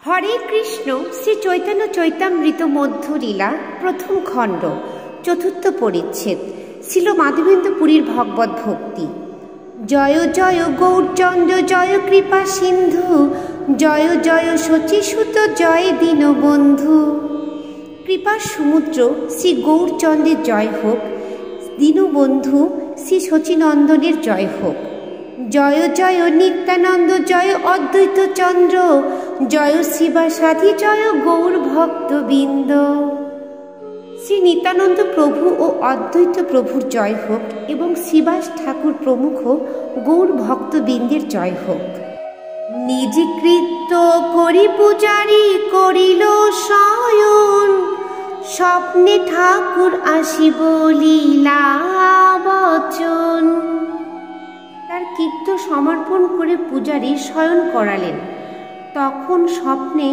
হরে কৃষ্ণ। শ্রী চৈতন্য চৈতামৃত মধ্য লীলা প্রথম খণ্ড চতুর্থ পরিচ্ছেদ। ছিল মাধবেন্দ্র পুরীর ভগবত ভক্তি। জয় জয় গৌরচন্দ্র জয় কৃপা সিন্ধু, জয় জয় শচীসুত জয় দীনবন্ধু। কৃপা সমুদ্র শ্রী গৌরচন্দ্রের জয় হোক, দীনবন্ধু শ্রী শচীনন্দনের জয় হোক। জয় জয় নিত্যানন্দ জয় অদ্বৈত চন্দ্র, জয় শিবাসাধি জয় গৌর ভক্তবৃন্দ। শ্রী নিত্যানন্দ প্রভু ও অদ্বৈত প্রভুর জয় হোক এবং শিবাস ঠাকুর প্রমুখ গৌর ভক্তবৃন্দের জয় হোক। নিজ কৃত্য করি পূজারি করিল শয়ন, স্বপ্নে ঠাকুর আসি বলিলা বচন। তার কীর্ত সমর্পণ করে পূজারী শয়ন করালেন। তখন স্বপ্নে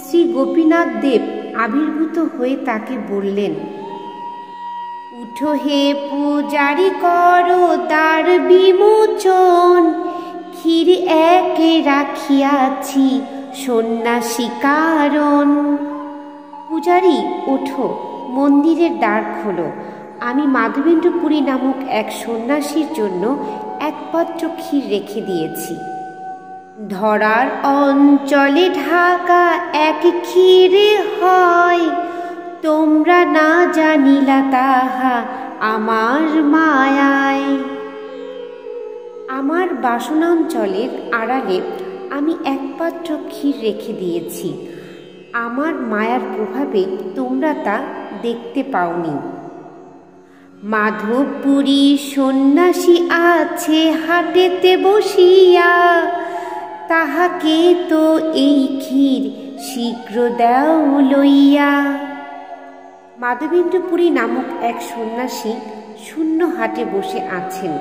শ্রী গোপীনাথ দেব আবির্ভূত হয়ে তাকে বললেন, উঠো হে পূজারি করো দ্বার বিমোচন, ক্ষীর একে রাখিয়াছি সন্ন্যাসী কারণ। পূজারি ওঠো, মন্দিরের দ্বার খোলো, আমি মাধবেন্দ্র পুরী নামক এক সন্ন্যাসীর জন্য এক পাত্র ক্ষীর রেখে দিয়েছি। ধরার অঞ্চলে ঢাকা এক ক্ষীরে হয়, তোমরা না জানিলা তাহা আমার মায়ায়। আমার বাসনাঞ্চলের আড়ালে আমি এক পাত্র ক্ষীর রেখে দিয়েছি, আমার মায়ার প্রভাবে তোমরা তা দেখতে পাওনি। মাধবপুরী সন্ন্যাসী আছে হাটেতে বসিয়া, তাহাকে তো এই ক্ষীর শীঘ্র দাও লইয়া। মাধবেন্দ্রপুরী নামক এক সন্ন্যাসী শূন্য হাটে বসে আছেন,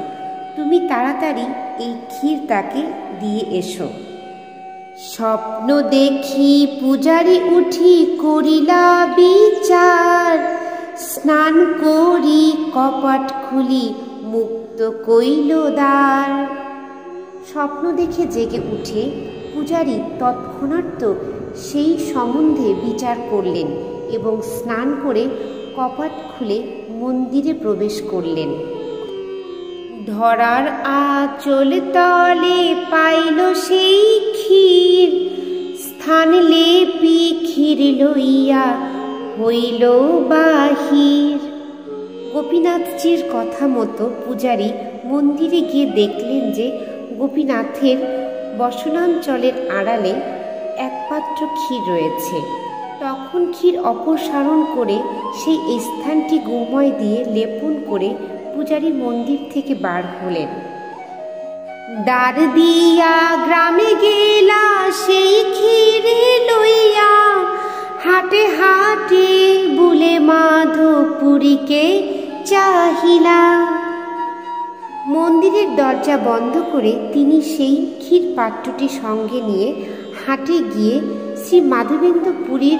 তুমি তাড়াতাড়ি এই ক্ষীর তাকে দিয়ে এসো। স্বপ্ন দেখি পূজারি উঠি করিলা বিচার, স্নান করি কপাট খুলি মুক্ত কইল দ্বার। স্বপ্ন দেখে জেগে উঠে পূজারি তৎক্ষণাৎ সেই সম্বন্ধে বিচার করলেন এবং স্নান করে কপাট খুলে মন্দিরে প্রবেশ করলেন। ধরার আঁচল তলে পাইল সেই ক্ষীর, স্থান লেপি ক্ষীর লইয়া হইল বাহির। গোপীনাথজির কথা মতো পূজারী মন্দিরে গিয়ে দেখলেন যে গোপীনাথের বসনাঞ্চলের আড়ালে এক পাত্র ক্ষীর রয়েছে। তখন ক্ষীর অপসারণ করে সেই স্থানটি গোময় দিয়ে লেপন করে পূজারী মন্দির থেকে বার হলেন। দ্বার দিয়া গ্রামে গেলা সেই ক্ষীরে লইয়া, হাটে হাটে বুলে মাধবপুরীকে চাহিলা। মন্দিরের দরজা বন্ধ করে তিনি সেই ক্ষীর পাত্রটি সঙ্গে নিয়ে হাটে গিয়ে শ্রী মাধবেন্দ্র পুরীর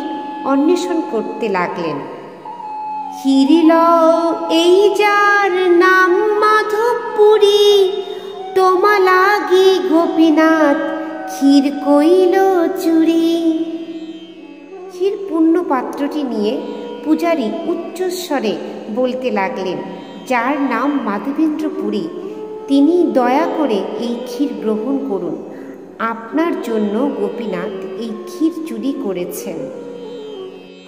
অন্বেষণ করতে লাগলেন। ক্ষীর লও এই যার নাম মাধবপুরী, তোমা লাগি গোপীনাথ ক্ষীর কইল চুরি। ক্ষীর পূর্ণ পাত্রটি নিয়ে পূজারী উচ্চস্বরে বলতে লাগলেন, যার নাম মাধবেন্দ্র পুরী, তিনি দয়া করে এই ক্ষীর গ্রহণ করুন। আপনার জন্য গোপীনাথ এই ক্ষীর চুরি করেছেন।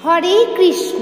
হরে কৃষ্ণ।